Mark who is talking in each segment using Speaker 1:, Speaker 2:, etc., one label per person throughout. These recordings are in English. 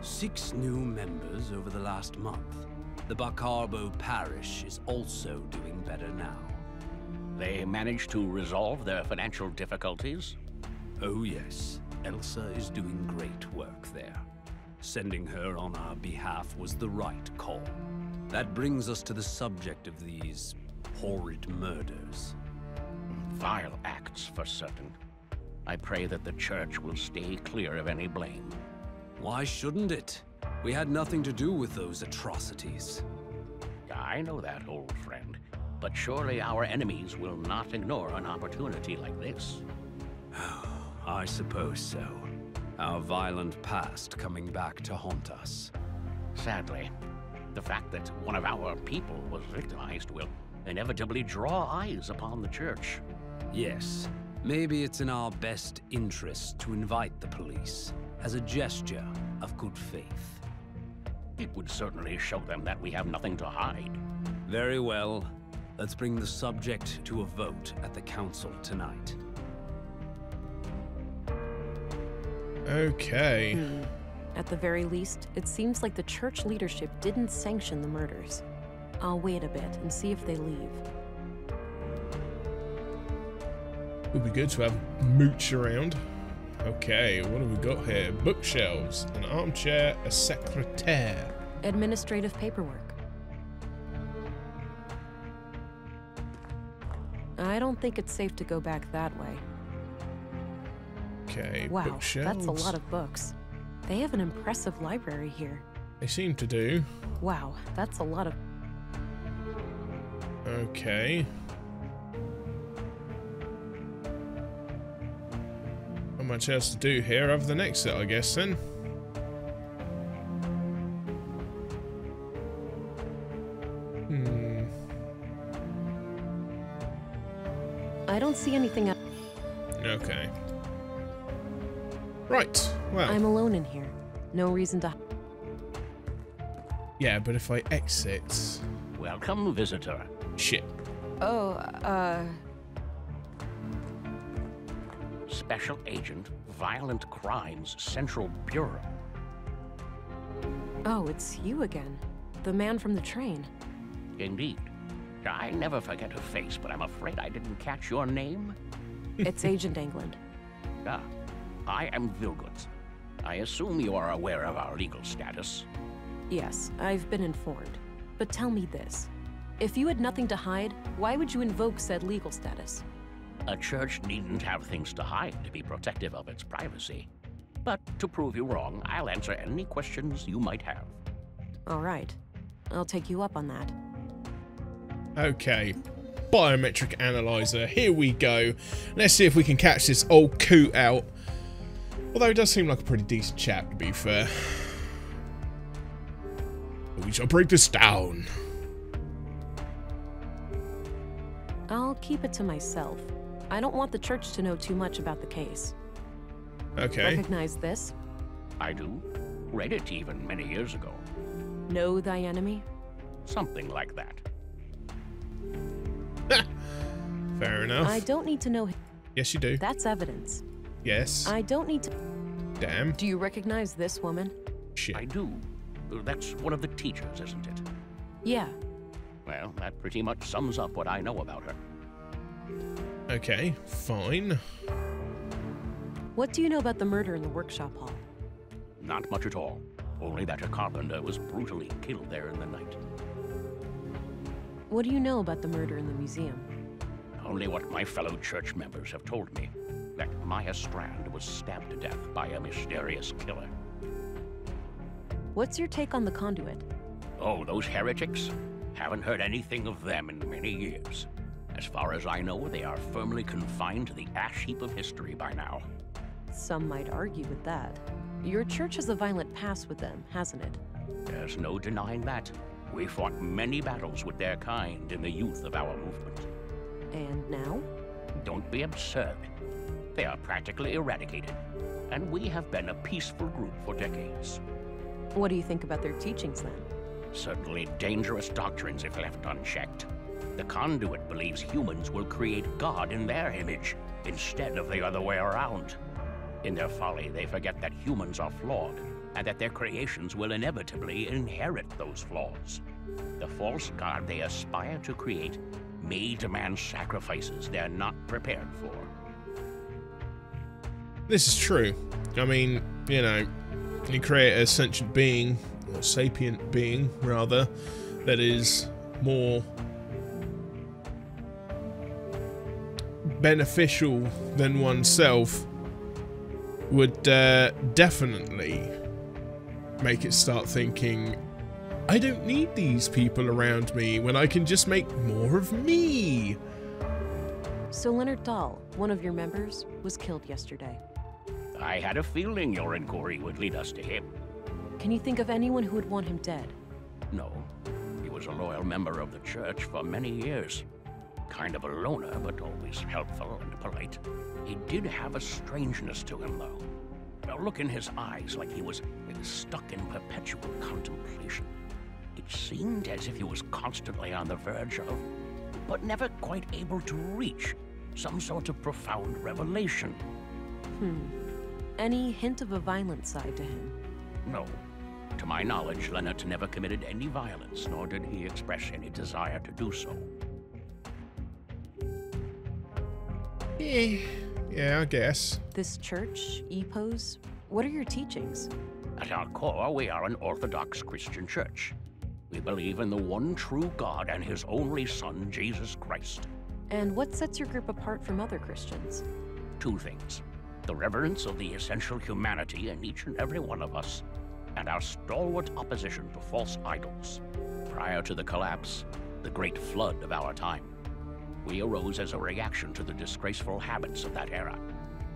Speaker 1: 6 new members over the last month. The Bacarbo parish is also doing better now.
Speaker 2: They managed to resolve their financial difficulties?
Speaker 1: Oh yes, Elsa is doing great work there. Sending her on our behalf was the right call. That brings us to the subject of these horrid murders.
Speaker 2: Vile acts, for certain. I pray that the church will stay clear of any blame.
Speaker 1: Why shouldn't it? We had nothing to do with those atrocities.
Speaker 2: I know that, old friend. But surely our enemies will not ignore an opportunity like this.
Speaker 1: I suppose so. Our violent past coming back to haunt us.
Speaker 2: Sadly, the fact that one of our people was victimized will inevitably draw eyes upon the church.
Speaker 1: Yes, maybe it's in our best interest to invite the police as a gesture of good faith.
Speaker 2: It would certainly show them that we have nothing to hide.
Speaker 1: Very well. Let's bring the subject to a vote at the council tonight.
Speaker 3: Okay.
Speaker 4: At the very least, it seems like the church leadership didn't sanction the murders. I'll wait a bit and see if they leave.
Speaker 3: Would be good to have a mooch around. Okay, what have we got here? Bookshelves, an armchair, a secretaire.
Speaker 4: Administrative paperwork. I don't think it's safe to go back that way.
Speaker 3: Okay,
Speaker 4: wow,
Speaker 3: bookshelves.
Speaker 4: That's a lot of books. They have an impressive library here.
Speaker 3: They seem to do.
Speaker 4: Wow, that's a lot of...
Speaker 3: Okay. Not much else to do here other than exit, I guess, then.
Speaker 4: I don't see anything else.
Speaker 3: Okay. Right, well.
Speaker 4: I'm alone in here. No reason to...
Speaker 3: Yeah, but if I exit...
Speaker 2: Welcome, visitor.
Speaker 3: Shit.
Speaker 4: Oh,
Speaker 2: Special Agent, Violent Crimes Central Bureau.
Speaker 4: Oh, it's you again. The man from the train.
Speaker 2: Indeed. I never forget her face, but I'm afraid I didn't catch your name.
Speaker 4: It's Agent England.
Speaker 2: Ah, I am Vilgood. I assume you are aware of our legal status.
Speaker 4: Yes, I've been informed. But tell me this. If you had nothing to hide, why would you invoke said legal status?
Speaker 2: A church needn't have things to hide to be protective of its privacy. But to prove you wrong, I'll answer any questions you might have.
Speaker 4: All right. I'll take you up on that.
Speaker 3: Okay. Biometric analyzer. Here we go. Let's see if we can catch this old coot out. Although he does seem like a pretty decent chap, to be fair. We shall break this down.
Speaker 4: I'll keep it to myself. I don't want the church to know too much about the case.
Speaker 3: Okay.
Speaker 4: Recognize this?
Speaker 2: I do. Read it even many years ago.
Speaker 4: Know thy enemy?
Speaker 2: Something like that.
Speaker 3: Fair enough.
Speaker 4: I don't need to know.
Speaker 3: Yes, you do.
Speaker 4: That's evidence.
Speaker 3: Yes.
Speaker 4: I don't need to.
Speaker 3: Damn.
Speaker 4: Do you recognize this woman?
Speaker 3: Shit.
Speaker 2: I do. That's one of the teachers, isn't it?
Speaker 4: Yeah.
Speaker 2: Well, that pretty much sums up what I know about her.
Speaker 3: Okay, fine.
Speaker 4: What do you know about the murder in the workshop hall?
Speaker 2: Not much at all. Only that a carpenter was brutally killed there in the night.
Speaker 4: What do you know about the murder in the museum?
Speaker 2: Only what my fellow church members have told me. That Maya Strand was stabbed to death by a mysterious killer.
Speaker 4: What's your take on the conduit?
Speaker 2: Oh, those heretics? Haven't heard anything of them in many years. As far as I know, they are firmly confined to the ash heap of history by now.
Speaker 4: Some might argue with that. Your church has a violent past with them, hasn't it?
Speaker 2: There's no denying that. We fought many battles with their kind in the youth of our movement.
Speaker 4: And now?
Speaker 2: Don't be absurd. They are practically eradicated, and we have been a peaceful group for decades.
Speaker 4: What do you think about their teachings, then?
Speaker 2: Certainly dangerous doctrines if left unchecked. The conduit believes humans will create God in their image, instead of the other way around. In their folly, they forget that humans are flawed, and that their creations will inevitably inherit those flaws. The false god they aspire to create may demand sacrifices they're not prepared for.
Speaker 3: This is true. I mean, you know, you create a sentient being, or sapient being, rather, that is more beneficial than oneself, would definitely make it start thinking, I don't need these people around me when I can just make more of me.
Speaker 4: So Leonard Dahl, one of your members, was killed yesterday.
Speaker 2: I had a feeling your inquiry would lead us to him.
Speaker 4: Can you think of anyone who would want him dead?
Speaker 2: No. He was a loyal member of the church for many years. Kind of a loner, but always helpful and polite. He did have a strangeness to him, though. A look in his eyes like he was stuck in perpetual contemplation. It seemed as if he was constantly on the verge of, but never quite able to reach, some sort of profound revelation.
Speaker 4: Any hint of a violent side to him?
Speaker 2: No. To my knowledge, Leonard never committed any violence, nor did he express any desire to do so.
Speaker 3: Yeah, I guess.
Speaker 4: This church, EPOS, what are your teachings?
Speaker 2: At our core, we are an Orthodox Christian church. We believe in the one true God and His only Son, Jesus Christ.
Speaker 4: And what sets your group apart from other Christians?
Speaker 2: Two things. The reverence of the essential humanity in each and every one of us, and our stalwart opposition to false idols. Prior to the collapse, the great flood of our time, we arose as a reaction to the disgraceful habits of that era.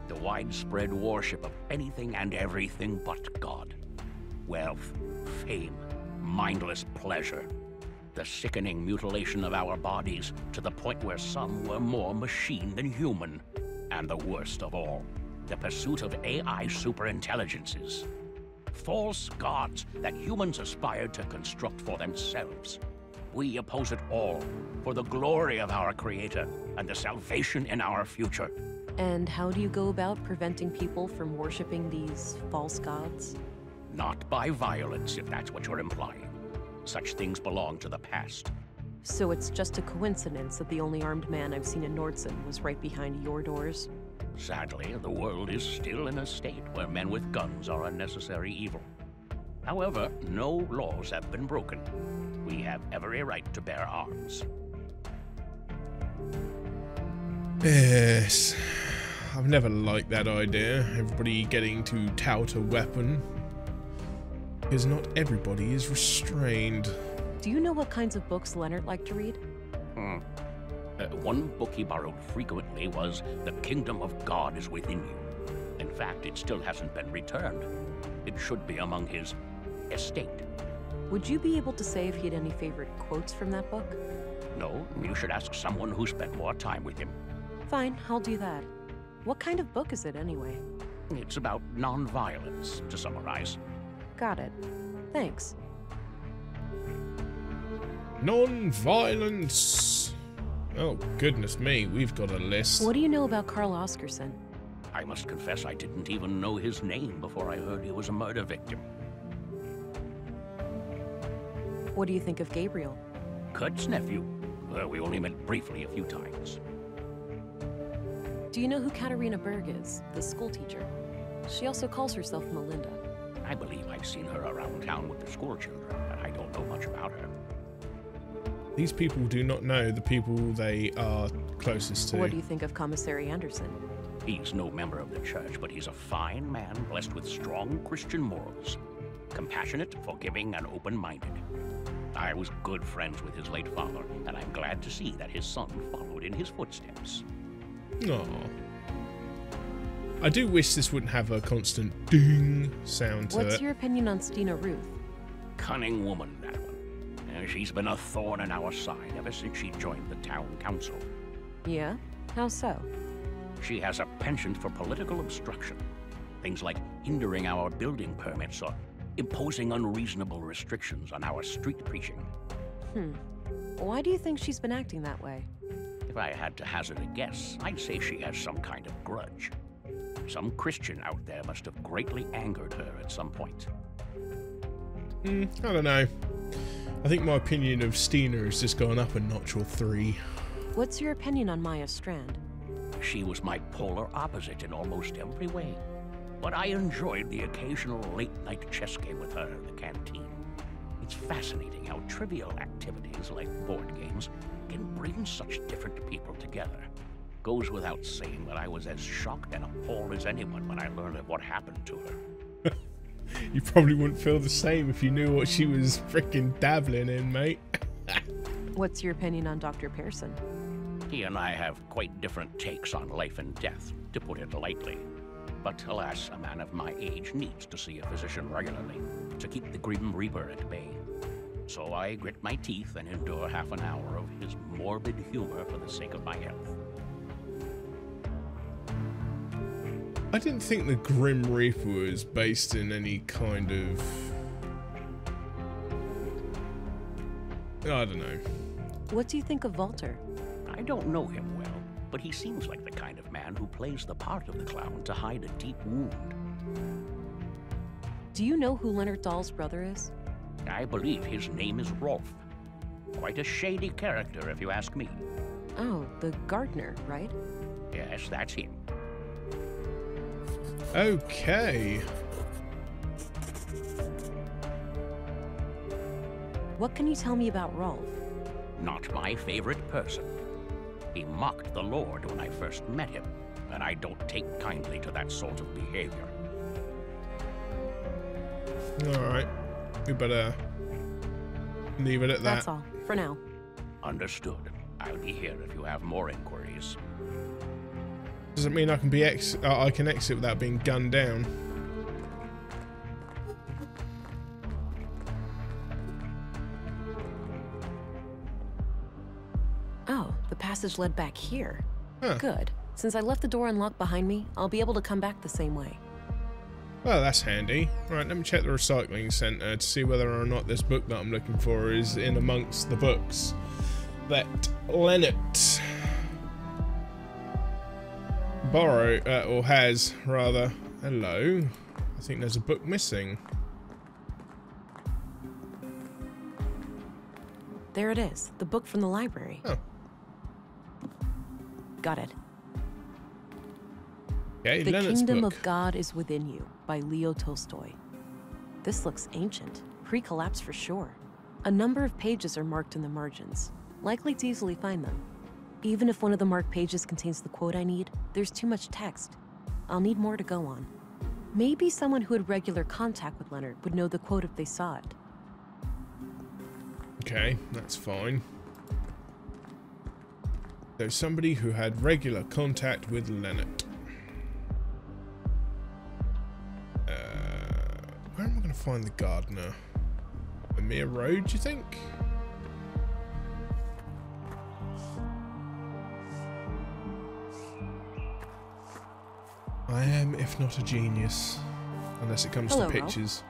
Speaker 2: The widespread worship of anything and everything but God. Wealth, fame, mindless pleasure. The sickening mutilation of our bodies to the point where some were more machine than human. And the worst of all, the pursuit of AI superintelligences. False gods that humans aspired to construct for themselves. We oppose it all for the glory of our Creator and the salvation in our future.
Speaker 4: And how do you go about preventing people from worshipping these false gods?
Speaker 2: Not by violence, if that's what you're implying. Such things belong to the past.
Speaker 4: So it's just a coincidence that the only armed man I've seen in Nordson was right behind your doors?
Speaker 2: Sadly, the world is still in a state where men with guns are a necessary evil. However, no laws have been broken. We have every right to bear arms.
Speaker 3: Yes. I've never liked that idea, everybody getting to tout a weapon. Because not everybody is restrained.
Speaker 4: Do you know what kinds of books Leonard liked to read?
Speaker 2: One book he borrowed frequently was The Kingdom of God is Within You. In fact, it still hasn't been returned. It should be among his estate.
Speaker 4: Would you be able to say if he had any favorite quotes from that book?
Speaker 2: No, you should ask someone who spent more time with him.
Speaker 4: Fine, I'll do that. What kind of book is it anyway?
Speaker 2: It's about non-violence, to summarize.
Speaker 4: Got it. Thanks.
Speaker 3: Non-violence. Oh, goodness me, we've got a list.
Speaker 4: What do you know about Carl Oscarson?
Speaker 2: I must confess I didn't even know his name before I heard he was a murder victim.
Speaker 4: What do you think of Gabriel?
Speaker 2: Kurt's nephew. We only met briefly a few times.
Speaker 4: Do you know who Katarina Berg is, the school teacher? She also calls herself Melinda.
Speaker 2: I believe I've seen her around town with the school children, but I don't know much about her.
Speaker 3: These people do not know the people they are closest to.
Speaker 4: What do you think of Commissary Anderson?
Speaker 2: He's no member of the church, but he's a fine man blessed with strong Christian morals. Compassionate, forgiving, and open-minded. I was good friends with his late father, and I'm glad to see that his son followed in his footsteps.
Speaker 3: Aw. I do wish this wouldn't have a constant ding sound to it.
Speaker 4: What's your opinion on Stina Ruth?
Speaker 2: Cunning woman, that one. She's been a thorn in our side ever since she joined the town council.
Speaker 4: Yeah? How so?
Speaker 2: She has a penchant for political obstruction. Things like hindering our building permits or imposing unreasonable restrictions on our street preaching.
Speaker 4: Why do you think she's been acting that way?
Speaker 2: If I had to hazard a guess, I'd say she has some kind of grudge. Some Christian out there must have greatly angered her at some point.
Speaker 3: I don't know. I think my opinion of Stina has just gone up a notch or 3.
Speaker 4: What's your opinion on Maya Strand?
Speaker 2: She was my polar opposite in almost every way. But I enjoyed the occasional late-night chess game with her in the canteen. It's fascinating how trivial activities like board games can bring such different people together. Goes without saying that I was as shocked and appalled as anyone when I learned of what happened to her.
Speaker 3: You probably wouldn't feel the same if you knew what she was freaking dabbling in, mate.
Speaker 4: What's your opinion on Dr. Pearson?
Speaker 2: He and I have quite different takes on life and death, to put it lightly. But alas, a man of my age needs to see a physician regularly to keep the Grim Reaper at bay. So I grit my teeth and endure half an hour of his morbid humor for the sake of my health.
Speaker 3: I didn't think the Grim Reaper was based in any kind of... I don't know.
Speaker 4: What do you think of Walter?
Speaker 2: I don't know him well, but he seems like the kind of man who plays the part of the clown to hide a deep wound.
Speaker 4: Do you know who Leonard Dahl's brother is?
Speaker 2: I believe his name is Rolf. Quite a shady character, if you ask me.
Speaker 4: Oh, the gardener, right?
Speaker 2: Yes, that's him.
Speaker 3: Okay.
Speaker 4: What can you tell me about Rolf?
Speaker 2: Not my favorite person. He mocked the Lord when I first met him, and I don't take kindly to that sort of behavior.
Speaker 3: Alright. We better leave it at that.
Speaker 4: That's all, for now.
Speaker 2: Understood. I'll be here if you have more inquiries.
Speaker 3: Does it mean I can be I can exit without being gunned down?
Speaker 4: Oh, the passage led back here.
Speaker 3: Huh.
Speaker 4: Good. Since I left the door unlocked behind me, I'll be able to come back the same way.
Speaker 3: Well, that's handy. Right, let me check the recycling centre to see whether or not this book that I'm looking for is in amongst the books that Leonard borrowed, or has, rather. Hello. I think there's a book missing.
Speaker 4: There it is, the book from the library.
Speaker 3: Oh.
Speaker 4: Got it.
Speaker 3: Okay,
Speaker 4: The
Speaker 3: Leonard's
Speaker 4: Kingdom
Speaker 3: book.
Speaker 4: of God is Within You by Leo Tolstoy. This looks ancient, pre-collapse for sure. A number of pages are marked in the margins, likely to easily find them. Even if one of the marked pages contains the quote I need, there's too much text. I'll need more to go on. Maybe someone who had regular contact with Leonard would know the quote if they saw it.
Speaker 3: Okay, that's fine. So somebody who had regular contact with Leonard. Where am I going to find the gardener? A mere road, do you think? I am, if not a genius. Unless it comes
Speaker 4: Hello,
Speaker 3: to
Speaker 4: Ralph.
Speaker 3: pictures.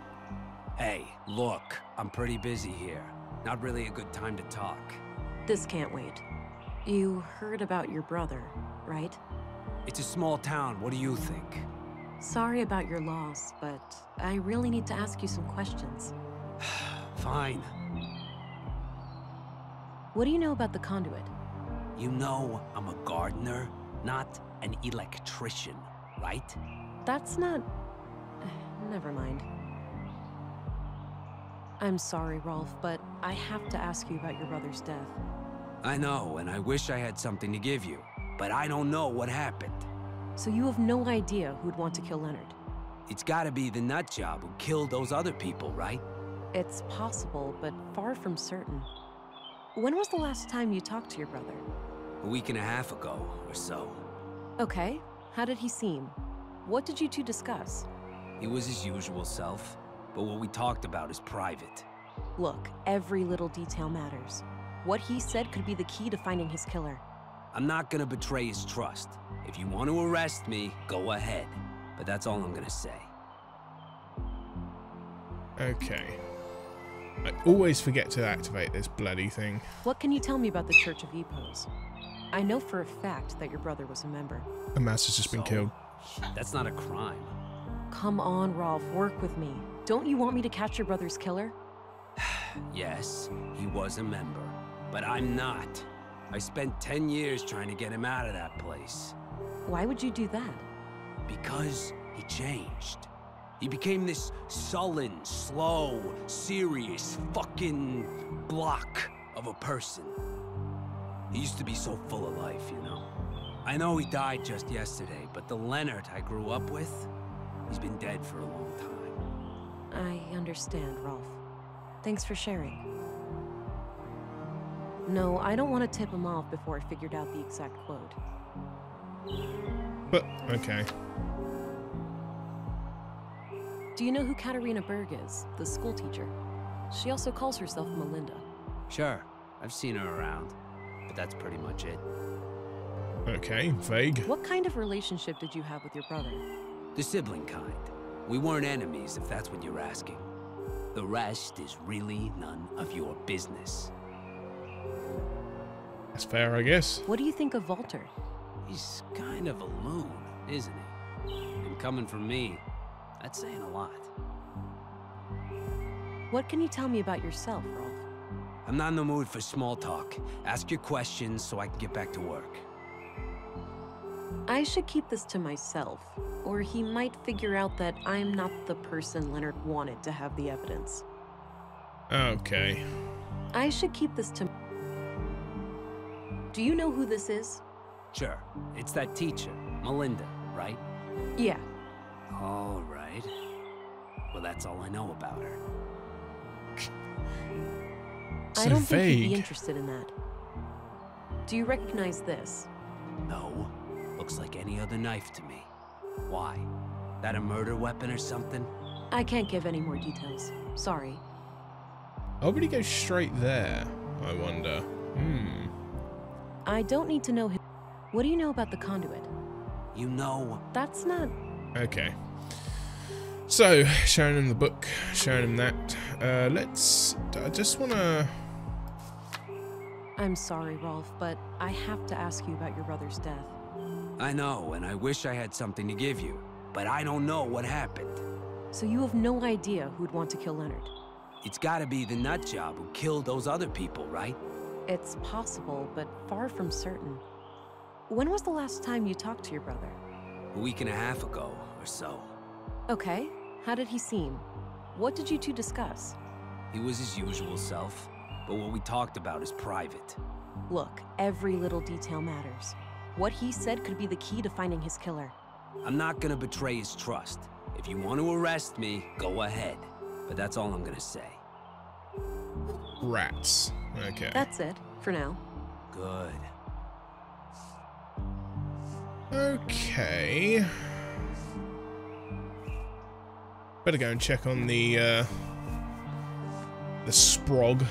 Speaker 1: Hey, look, I'm pretty busy here. Not really a good time to talk.
Speaker 4: This can't wait. You heard about your brother, right?
Speaker 1: It's a small town, what do you think?
Speaker 4: Sorry about your loss, but I really need to ask you some questions.
Speaker 1: Fine.
Speaker 4: What do you know about the conduit?
Speaker 1: You know I'm a gardener, not an electrician, right?
Speaker 4: That's not... Never mind. I'm sorry, Rolf, but I have to ask you about your brother's death.
Speaker 1: I know, and I wish I had something to give you, but I don't know what happened.
Speaker 4: So you have no idea who'd want to kill Leonard?
Speaker 1: It's gotta be the nutjob who killed those other people, right?
Speaker 4: It's possible, but far from certain. When was the last time you talked to your brother?
Speaker 1: A week and a half ago, or so.
Speaker 4: Okay, how did he seem? What did you two discuss?
Speaker 1: He was his usual self, but what we talked about is private.
Speaker 4: Look, every little detail matters. What he said could be the key to finding his killer.
Speaker 1: I'm not gonna betray his trust. If you want to arrest me, go ahead. But that's all I'm gonna say.
Speaker 3: Okay. I always forget to activate this bloody thing.
Speaker 4: What can you tell me about the Church of Epos? I know for a fact that your brother was a member.
Speaker 3: A mouse has just been
Speaker 1: So,
Speaker 3: killed.
Speaker 1: That's not a crime.
Speaker 4: Come on, Rolf, work with me. Don't you want me to catch your brother's killer?
Speaker 1: Yes, he was a member, but I'm not. I spent 10 years trying to get him out of that place.
Speaker 4: Why would you do that?
Speaker 1: Because he changed. He became this sullen, slow, serious, fucking block of a person. He used to be so full of life, you know? I know he died just yesterday, but the Leonard I grew up with, he's been dead for a long time.
Speaker 4: I understand, Rolf. Thanks for sharing. No, I don't want to tip him off before I figured out the exact quote.
Speaker 3: But, okay.
Speaker 4: Do you know who Katarina Berg is, the school teacher? She also calls herself Melinda.
Speaker 1: Sure, I've seen her around, but that's pretty much it.
Speaker 3: Okay, vague.
Speaker 4: What kind of relationship did you have with your brother?
Speaker 1: The sibling kind. We weren't enemies, if that's what you're asking. The rest is really none of your business.
Speaker 3: That's fair, I guess.
Speaker 4: What do you think of Walter?
Speaker 1: He's kind of a loon, isn't he? And coming from me, that's saying a lot.
Speaker 4: What can you tell me about yourself, Rolf?
Speaker 1: I'm not in the mood for small talk. Ask your questions so I can get back to work.
Speaker 4: I should keep this to myself, or he might figure out that I'm not the person Leonard wanted to have the evidence.
Speaker 3: Okay.
Speaker 4: I should keep this to... Do you know who this is?
Speaker 1: Sure, it's that teacher, Melinda, right?
Speaker 4: Yeah.
Speaker 1: All right. Well, that's all I know about her.
Speaker 3: So
Speaker 4: I don't think he'd
Speaker 3: vague.
Speaker 4: be interested in that. Do you recognize this?
Speaker 1: No. Looks like any other knife to me. Why? That a murder weapon or something?
Speaker 4: I can't give any more details. Sorry.
Speaker 3: How would he go straight there, I wonder?
Speaker 4: I don't need to know him. What do you know about the conduit?
Speaker 1: You know...
Speaker 4: That's not...
Speaker 3: Okay. So, showing him the book, showing him that. I just want to...
Speaker 4: I'm sorry, Rolf, but I have to ask you about your brother's death.
Speaker 1: I know, and I wish I had something to give you, but I don't know what happened.
Speaker 4: So you have no idea who'd want to kill Leonard?
Speaker 1: It's gotta be the nutjob who killed those other people, right?
Speaker 4: It's possible, but far from certain. When was the last time you talked to your brother?
Speaker 1: A week and a half ago, or so.
Speaker 4: Okay. How did he seem? What did you two discuss?
Speaker 1: He was his usual self, but what we talked about is private.
Speaker 4: Look, every little detail matters. What he said could be the key to finding his killer.
Speaker 1: I'm not gonna betray his trust. If you want to arrest me, go ahead. But that's all I'm gonna say.
Speaker 3: Rats. Okay.
Speaker 4: That's it, for now.
Speaker 1: Good.
Speaker 3: Okay. Better go and check on the Sprog.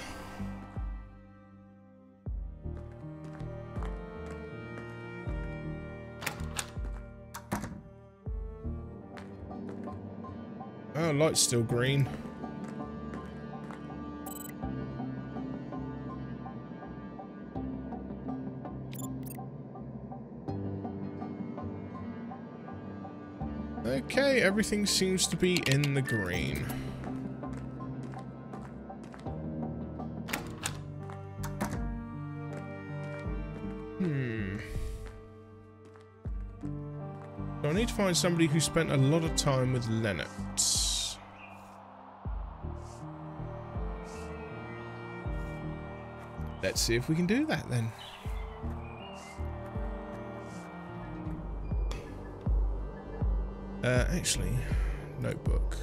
Speaker 3: Oh, light's still green. Okay, everything seems to be in the green. So I need to find somebody who spent a lot of time with Leonard. Let's see if we can do that then. Actually, notebook.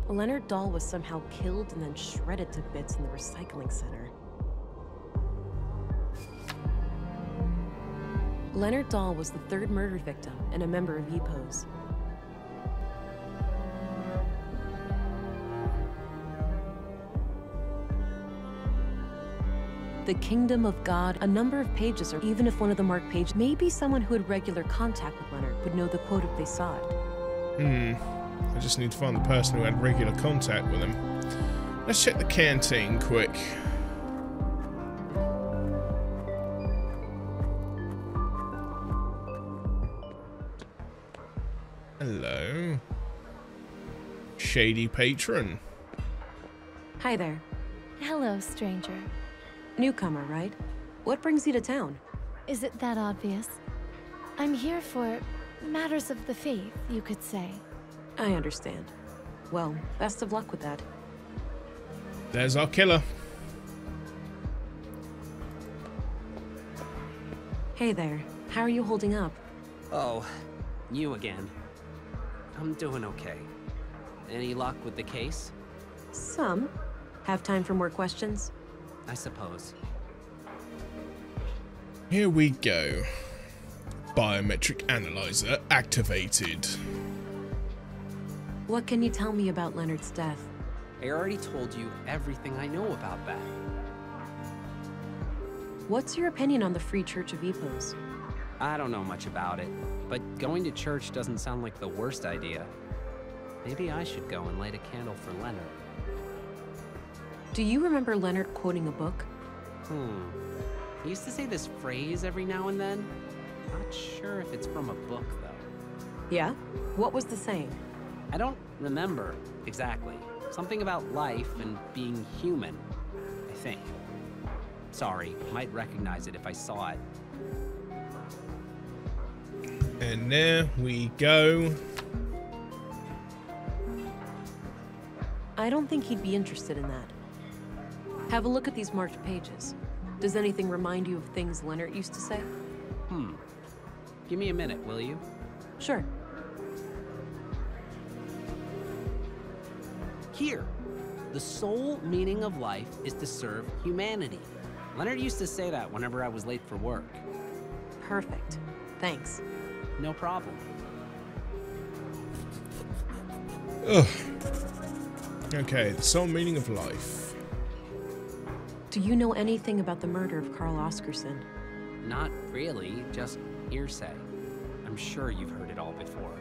Speaker 4: Leonard Dahl was somehow killed and then shredded to bits in the recycling center. Leonard Dahl was the third murder victim and a member of EPOS. The Kingdom of God, a number of pages, or even if one of the marked pages, maybe someone who had regular contact with Leonard would know the quote if they saw it.
Speaker 3: I just need to find the person who had regular contact with him. Let's check the canteen quick. shady patron.
Speaker 4: Hi there.
Speaker 5: Hello, stranger.
Speaker 4: Newcomer, right? What brings you to town?
Speaker 5: Is it that obvious? I'm here for matters of the faith, you could say.
Speaker 4: I understand. Well, best of luck with that.
Speaker 3: There's our killer.
Speaker 4: Hey there. How are you holding up?
Speaker 6: Oh, you again. I'm doing okay. Any luck with the case?
Speaker 4: Some. Have time for more questions?
Speaker 6: I suppose.
Speaker 3: Here we go. Biometric analyzer activated.
Speaker 4: What can you tell me about Leonard's death?
Speaker 6: I already told you everything I know about that.
Speaker 4: What's your opinion on the Free Church of Epos?
Speaker 6: I don't know much about it, but going to church doesn't sound like the worst idea. Maybe I should go and light a candle for Leonard.
Speaker 4: Do you remember Leonard quoting a book?
Speaker 6: He used to say this phrase every now and then. Not sure if it's from a book, though.
Speaker 4: Yeah? What was the saying?
Speaker 6: I don't remember exactly. Something about life and being human, I think. Sorry, might recognize it if I saw it.
Speaker 3: And there we go.
Speaker 4: I don't think he'd be interested in that. Have a look at these marked pages. Does anything remind you of things Leonard used to say?
Speaker 6: Give me a minute, will you?
Speaker 4: Sure.
Speaker 6: Here. The sole meaning of life is to serve humanity. Leonard used to say that whenever I was late for work.
Speaker 4: Perfect. Thanks.
Speaker 6: No problem.
Speaker 3: Ugh. Okay, the sole meaning of life.
Speaker 4: Do you know anything about the murder of Carl Oscarson?
Speaker 6: Not really, just hearsay. I'm sure you've heard it all before.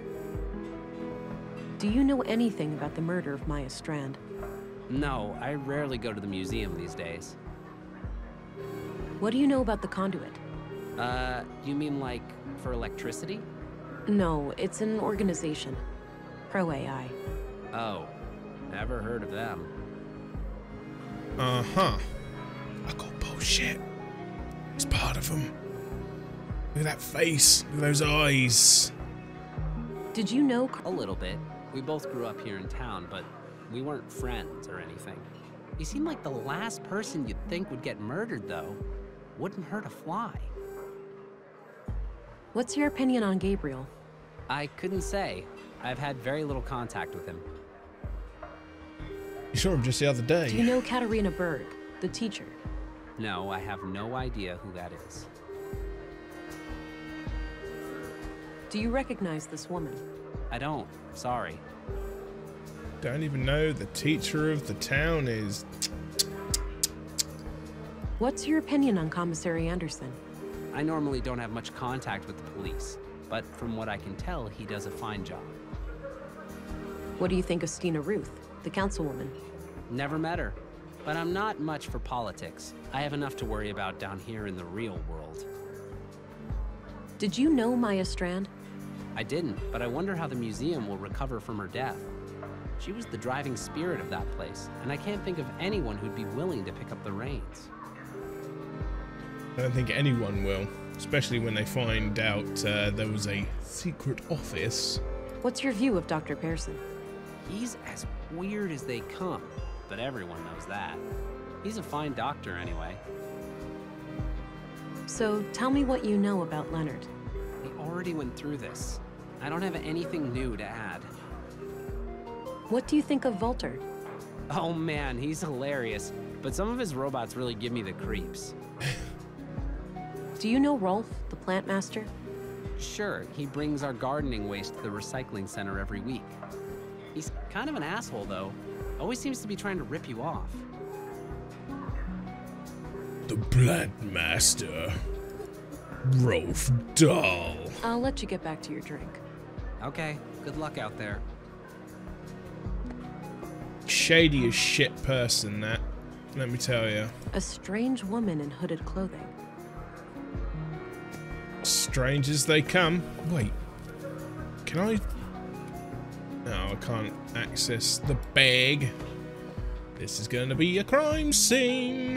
Speaker 4: Do you know anything about the murder of Maya Strand?
Speaker 6: No, I rarely go to the museum these days.
Speaker 4: What do you know about the conduit?
Speaker 6: You mean like for electricity?
Speaker 4: No, it's an organization. Pro AI.
Speaker 6: Oh, never heard of them.
Speaker 3: Uh-huh. I call bullshit. It's part of them. Look at that face. Look at those eyes.
Speaker 4: Did you know
Speaker 6: A little bit. We both grew up here in town, but we weren't friends or anything. He seemed like the last person you'd think would get murdered, though. Wouldn't hurt a fly.
Speaker 4: What's your opinion on Gabriel?
Speaker 6: I couldn't say. I've had very little contact with him.
Speaker 3: You saw him just the other day.
Speaker 4: Do you know Katarina Berg, the teacher?
Speaker 6: No, I have no idea who that is.
Speaker 4: Do you recognize this woman?
Speaker 6: I don't. Sorry.
Speaker 3: Don't even know the teacher of the town is.
Speaker 4: What's your opinion on Commissary Anderson?
Speaker 6: I normally don't have much contact with the police, but from what I can tell, he does a fine job.
Speaker 4: What do you think of Stina Ruth, the councilwoman?
Speaker 6: Never met her, but I'm not much for politics. I have enough to worry about down here in the real world.
Speaker 4: Did you know Maya Strand?
Speaker 6: I didn't, but I wonder how the museum will recover from her death. She was the driving spirit of that place, and I can't think of anyone who'd be willing to pick up the reins.
Speaker 3: I don't think anyone will, especially when they find out there was a secret office.
Speaker 4: What's your view of Dr. Pearson?
Speaker 6: He's as weird as they come, but everyone knows that. He's a fine doctor anyway.
Speaker 4: So tell me what you know about Leonard.
Speaker 6: We already went through this. I don't have anything new to add.
Speaker 4: What do you think of Volter?
Speaker 6: Oh man, he's hilarious, but some of his robots really give me the creeps.
Speaker 4: Do you know Rolf, the plant master?
Speaker 6: Sure, he brings our gardening waste to the recycling center every week. He's kind of an asshole though. Always seems to be trying to rip you off.
Speaker 3: The plant master. Rolf Dahl.
Speaker 4: I'll let you get back to your drink.
Speaker 6: Okay, good luck out there.
Speaker 3: Shady as shit person, that. Let me tell you.
Speaker 4: A strange woman in hooded clothing.
Speaker 3: Strange as they come. Wait. Can I? No, I can't access the bag. This is going to be a crime scene.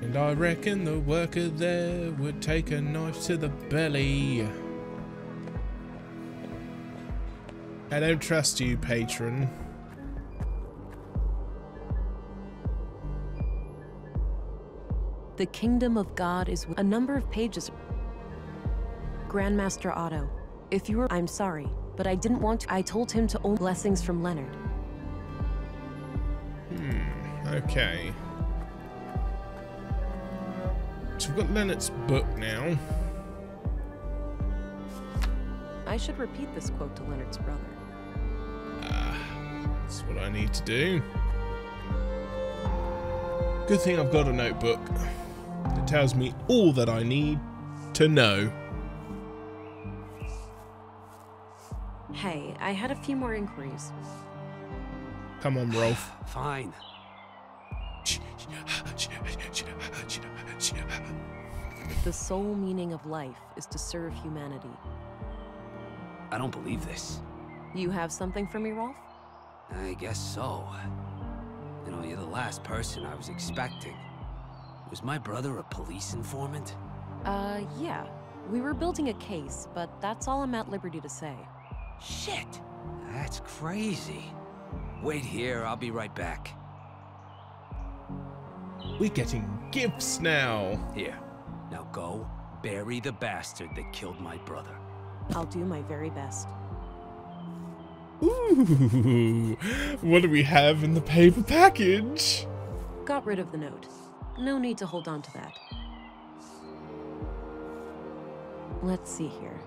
Speaker 3: And I reckon the worker there would take a knife to the belly. I don't trust you, patron.
Speaker 4: The kingdom of God is a number of pages. Grandmaster Otto, if you were, I'm sorry, but I didn't want to. I told him to own blessings from Leonard.
Speaker 3: Okay. So we've got Leonard's book now.
Speaker 4: I should repeat this quote to Leonard's brother.
Speaker 3: That's what I need to do. Good thing I've got a notebook that tells me all that I need to know.
Speaker 4: Hey, I had a few more inquiries.
Speaker 3: Come on, Rolf.
Speaker 1: Fine.
Speaker 4: The sole meaning of life is to serve humanity.
Speaker 1: I don't believe this.
Speaker 4: You have something for me, Rolf?
Speaker 1: I guess so. You know, you're the last person I was expecting. Was my brother a police informant?
Speaker 4: Yeah. We were building a case, but that's all I'm at liberty to say.
Speaker 1: Shit! That's crazy. Wait here, I'll be right back.
Speaker 3: We're getting gifts now.
Speaker 1: Here, now go, bury the bastard that killed my brother.
Speaker 4: I'll do my very best.
Speaker 3: Ooh, what do we have in the paper package?
Speaker 4: Got rid of the note. No need to hold on to that. Let's see here.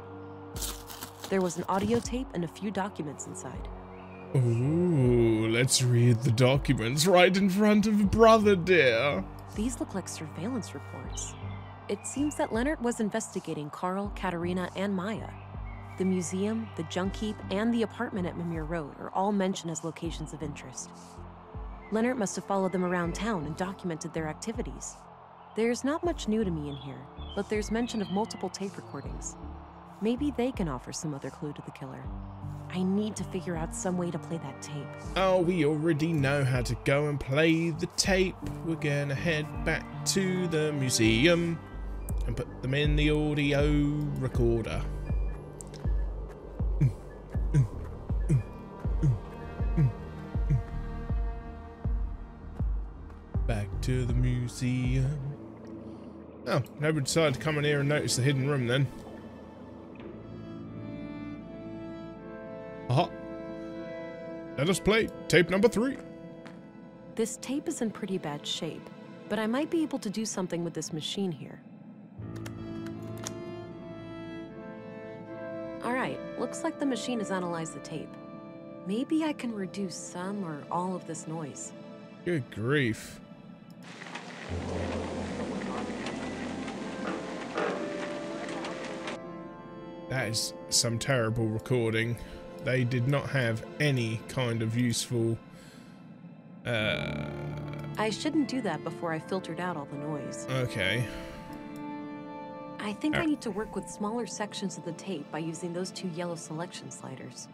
Speaker 4: There was an audio tape and a few documents inside.
Speaker 3: Ooh, let's read the documents right in front of brother dear.
Speaker 4: These look like surveillance reports. It seems that Leonard was investigating Carl, Katerina, and Maya. The museum, the junk heap, and the apartment at Mimir Road are all mentioned as locations of interest. Leonard must have followed them around town and documented their activities. There's not much new to me in here, but there's mention of multiple tape recordings. Maybe they can offer some other clue to the killer. I need to figure out some way to play that tape.
Speaker 3: Oh, we already know how to go and play the tape. We're gonna head back to the museum and put them in the audio recorder. Back to the museum. Oh, nobody decided to come in here and notice the hidden room then. Aha. Let us play tape number 3.
Speaker 4: This tape is in pretty bad shape, but I might be able to do something with this machine here. Alright, looks like the machine has analyzed the tape. Maybe I can reduce some or all of this noise.
Speaker 3: Good grief. That is some terrible recording. They did not have any kind of useful...
Speaker 4: I shouldn't do that before I filtered out all the noise.
Speaker 3: Okay.
Speaker 4: I think I need to work with smaller sections of the tape by using those 2 yellow selection sliders.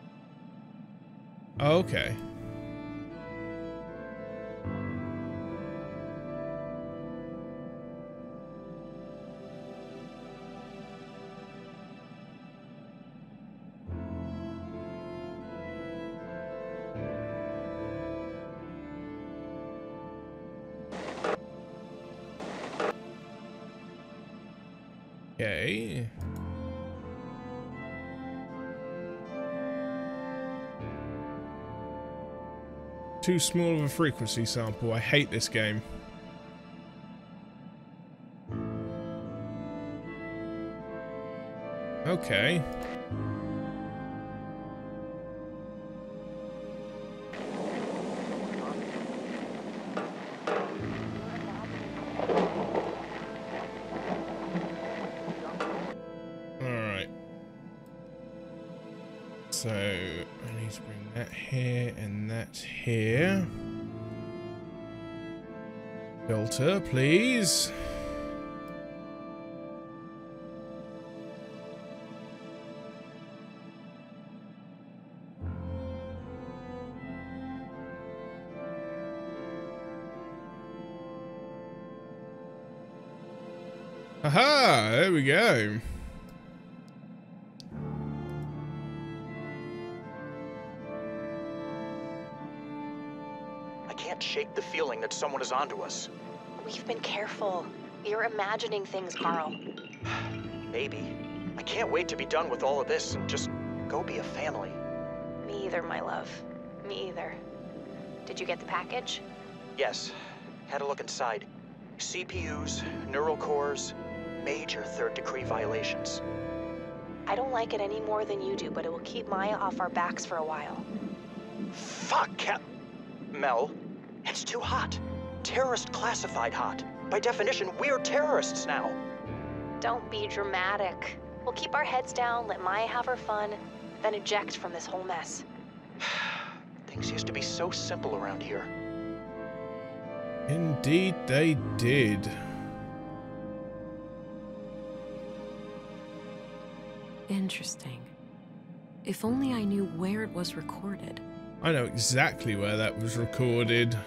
Speaker 3: Okay. Okay. Too small of a frequency sample. I hate this game. Okay. So, I need to bring that here and that here. Filter, please. Haha, there we go.
Speaker 7: I can't shake the feeling that someone is onto us.
Speaker 8: We've been careful. You're imagining things, Carl.
Speaker 7: Maybe. I can't wait to be done with all of this and just go be a family.
Speaker 8: Me either, my love. Me either. Did you get the package?
Speaker 7: Yes. Had a look inside. CPUs, neural cores, major third-degree violations.
Speaker 8: I don't like it any more than you do, but it will keep Maya off our backs for a while.
Speaker 7: Fuck, Mel, it's too hot. Terrorist classified hot. By definition, we're terrorists now.
Speaker 8: Don't be dramatic. We'll keep our heads down, let Maya have her fun, then eject from this whole mess.
Speaker 7: Things used to be so simple around here.
Speaker 3: Indeed they did.
Speaker 4: Interesting. If only I knew where it was recorded.
Speaker 3: I know exactly where that was recorded.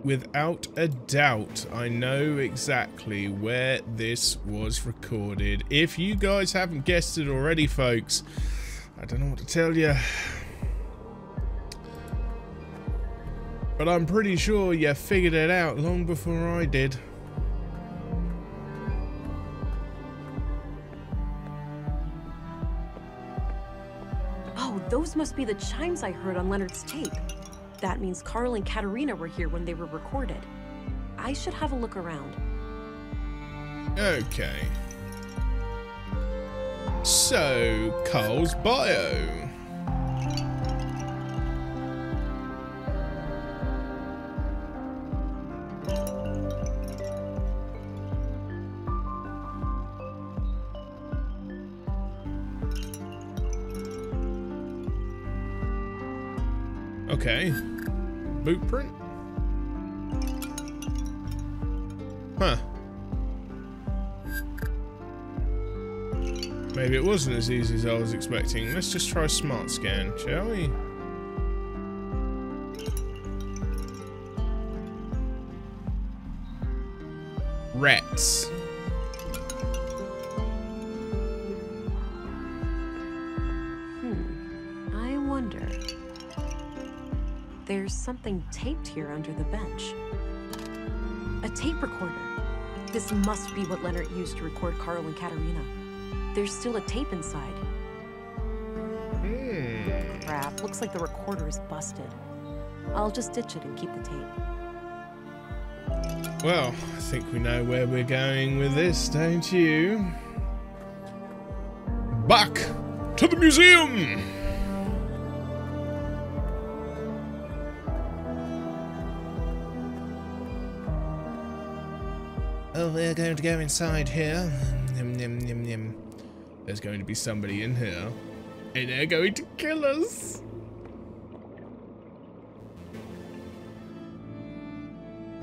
Speaker 3: Without a doubt, I know exactly where this was recorded. If you guys haven't guessed it already, folks, I don't know what to tell you. But I'm pretty sure you figured it out long before I did.
Speaker 4: Oh, those must be the chimes I heard on Leonard's tape. That means Carl and Katerina were here when they were recorded. I should have a look around.
Speaker 3: Okay. So, Carl's bio. Okay. Boot print? Huh. Maybe it wasn't as easy as I was expecting. Let's just try smart scan, shall we? Rats.
Speaker 4: I wonder. There's something taped here under the bench. A tape recorder. This must be what Leonard used to record Carl and Katerina. There's still a tape inside. Crap, looks like the recorder is busted. I'll just ditch it and keep the tape.
Speaker 3: Well, I think we know where we're going with this, don't you? Back to the museum! Oh, we're going to go inside here. There's going to be somebody in here. And they're going to kill us.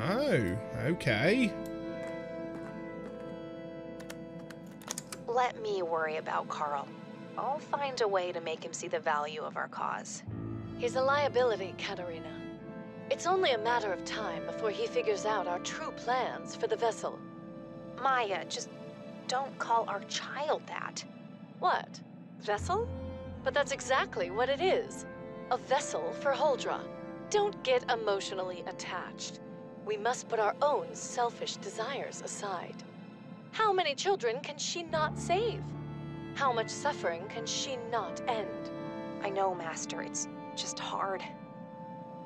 Speaker 3: Oh, okay.
Speaker 8: Let me worry about Carl. I'll find a way to make him see the value of our cause.
Speaker 9: He's a liability, Katerina. It's only a matter of time before he figures out our true plans for the vessel.
Speaker 8: Maya, just don't call our child that.
Speaker 9: What? Vessel? But that's exactly what it is. A vessel for Holdra. Don't get emotionally attached. We must put our own selfish desires aside. How many children can she not save? How much suffering can she not end?
Speaker 8: I know, Master, it's just hard.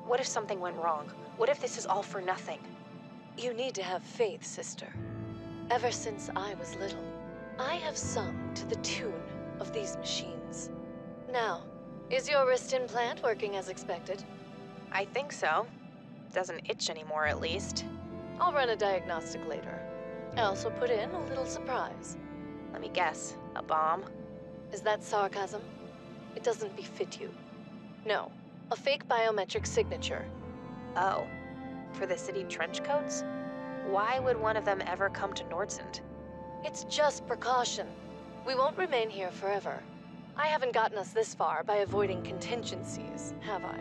Speaker 8: What if something went wrong? What if this is all for nothing?
Speaker 9: You need to have faith, sister. Ever since I was little, I have sung to the tune of these machines. Now, is your wrist implant working as expected?
Speaker 8: I think so. Doesn't itch anymore, at least.
Speaker 9: I'll run a diagnostic later. I also put in a little surprise.
Speaker 8: Let me guess, a bomb?
Speaker 9: Is that sarcasm? It doesn't befit you. No, a fake biometric signature.
Speaker 8: Oh, for the city trench coats? Why would one of them ever come to Nordsund?
Speaker 9: It's just precaution. We won't remain here forever. I haven't gotten us this far by avoiding contingencies, have I?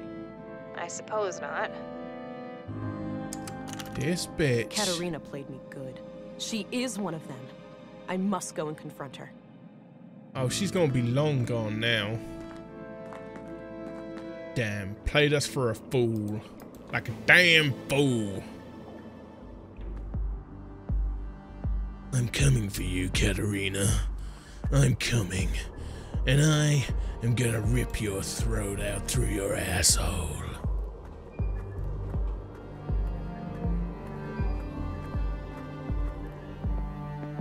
Speaker 8: I suppose not.
Speaker 3: This bitch.
Speaker 4: Katerina played me good. She is one of them. I must go and confront her.
Speaker 3: Oh, she's gonna be long gone now. Damn, played us for a fool. Like a damn fool. I'm coming for you, Katerina. I'm coming. And I am gonna rip your throat out through your asshole.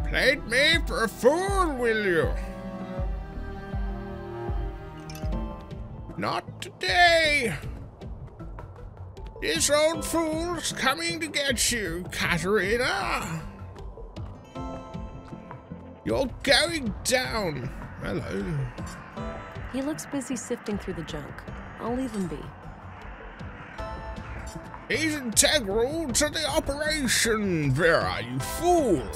Speaker 3: Played me for a fool, will you? Not today. This old fool's coming to get you, Katerina. You're going down. Hello.
Speaker 4: He looks busy sifting through the junk. I'll leave him be.
Speaker 3: He's integral to the operation, Vera, you fool.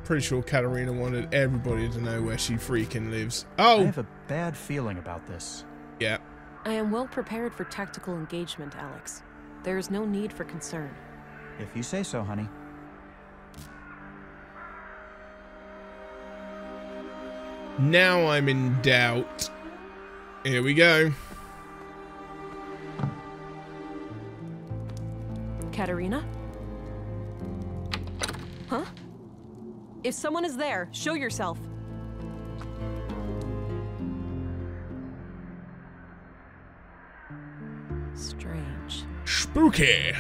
Speaker 3: Pretty sure Katerina wanted everybody to know where she freaking lives. Oh!
Speaker 10: I have a bad feeling about this.
Speaker 3: Yeah.
Speaker 4: I am well prepared for tactical engagement, Alex. There is no need for concern.
Speaker 10: If you say so, honey.
Speaker 3: Now I'm in doubt. Here we go.
Speaker 4: Katerina? Huh? If someone is there, show yourself. Strange.
Speaker 3: Spooky.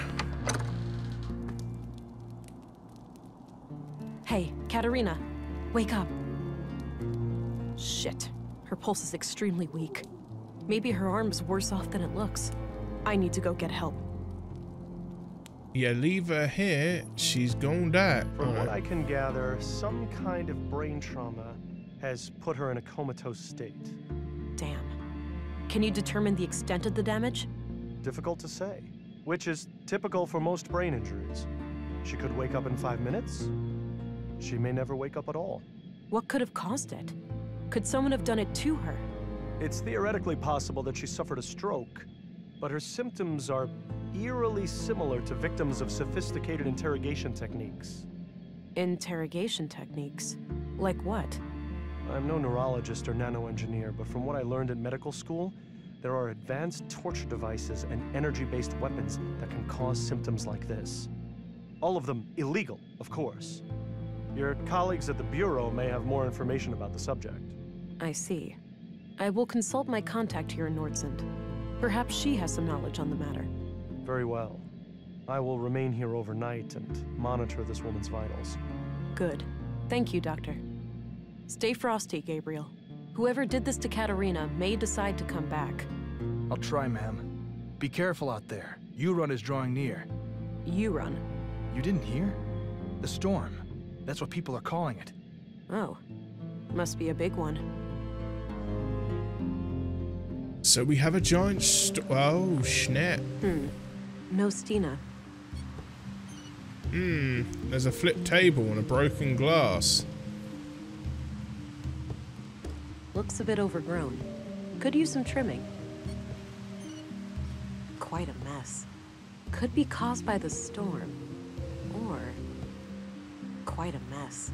Speaker 4: Hey, Katerina, wake up. Shit, her pulse is extremely weak. Maybe her arm's worse off than it looks. I need to go get help.
Speaker 3: Yeah, leave her here. She's gonna die.
Speaker 11: From what I can gather, some kind of brain trauma has put her in a comatose state.
Speaker 4: Damn. Can you determine the extent of the damage?
Speaker 11: Difficult to say, which is typical for most brain injuries. She could wake up in 5 minutes. She may never wake up at all.
Speaker 4: What could have caused it? Could someone have done it to her?
Speaker 11: It's theoretically possible that she suffered a stroke, but her symptoms are eerily similar to victims of sophisticated interrogation techniques.
Speaker 4: Interrogation techniques? Like what?
Speaker 11: I'm no neurologist or nanoengineer, but from what I learned in medical school, there are advanced torture devices and energy-based weapons that can cause symptoms like this. All of them illegal, of course. Your colleagues at the Bureau may have more information about the subject.
Speaker 4: I see. I will consult my contact here in Nordsund. Perhaps she has some knowledge on the matter.
Speaker 11: Very well. I will remain here overnight and monitor this woman's vitals.
Speaker 4: Good. Thank you, Doctor. Stay frosty, Gabriel. Whoever did this to Katerina may decide to come back.
Speaker 12: I'll try, ma'am. Be careful out there. U-Run is drawing near.
Speaker 4: U-Run?
Speaker 12: You didn't hear? The storm. That's what people are calling it.
Speaker 4: Oh. Must be a big one.
Speaker 3: So we have a giant oh, snap.
Speaker 4: No Stina.
Speaker 3: There's a flipped table and a broken glass.
Speaker 4: Looks a bit overgrown. Could use some trimming. Quite a mess. Could be caused by the storm. Or quite a mess.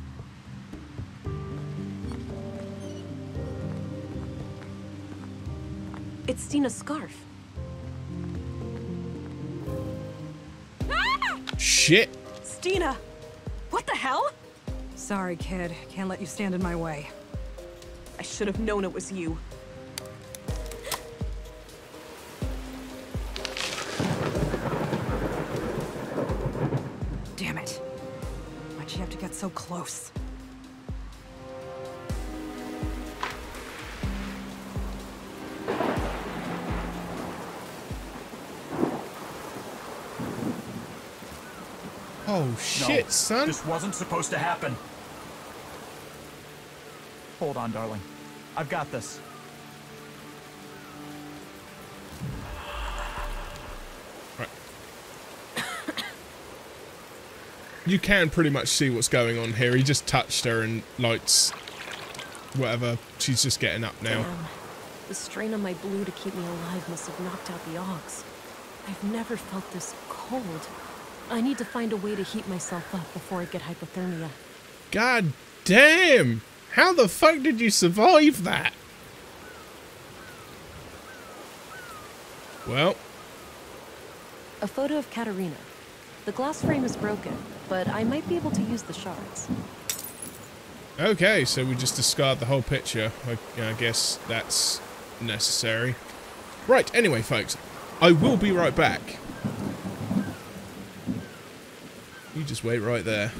Speaker 4: It's Stina's scarf. Ah!
Speaker 3: Shit.
Speaker 4: Stina! What the hell?
Speaker 13: Sorry, kid. Can't let you stand in my way.
Speaker 4: I should have known it was you.
Speaker 13: Damn it. Why'd you have to get so close?
Speaker 3: Oh shit,
Speaker 10: no,
Speaker 3: son.
Speaker 10: This wasn't supposed to happen. Hold on, darling. I've got this.
Speaker 3: Right. You can pretty much see what's going on here. He just touched her and lights whatever. She's just getting up now.
Speaker 4: Damn. The strain on my blue to keep me alive must have knocked out the Augs. I've never felt this cold. I need to find a way to heat myself up before I get hypothermia.
Speaker 3: God damn! How the fuck did you survive that? Well.
Speaker 4: A photo of Katerina. The glass frame is broken, but I might be able to use the shards.
Speaker 3: Okay, so we just discard the whole picture. I guess that's necessary. Right, anyway, folks. I will be right back. You just wait right there.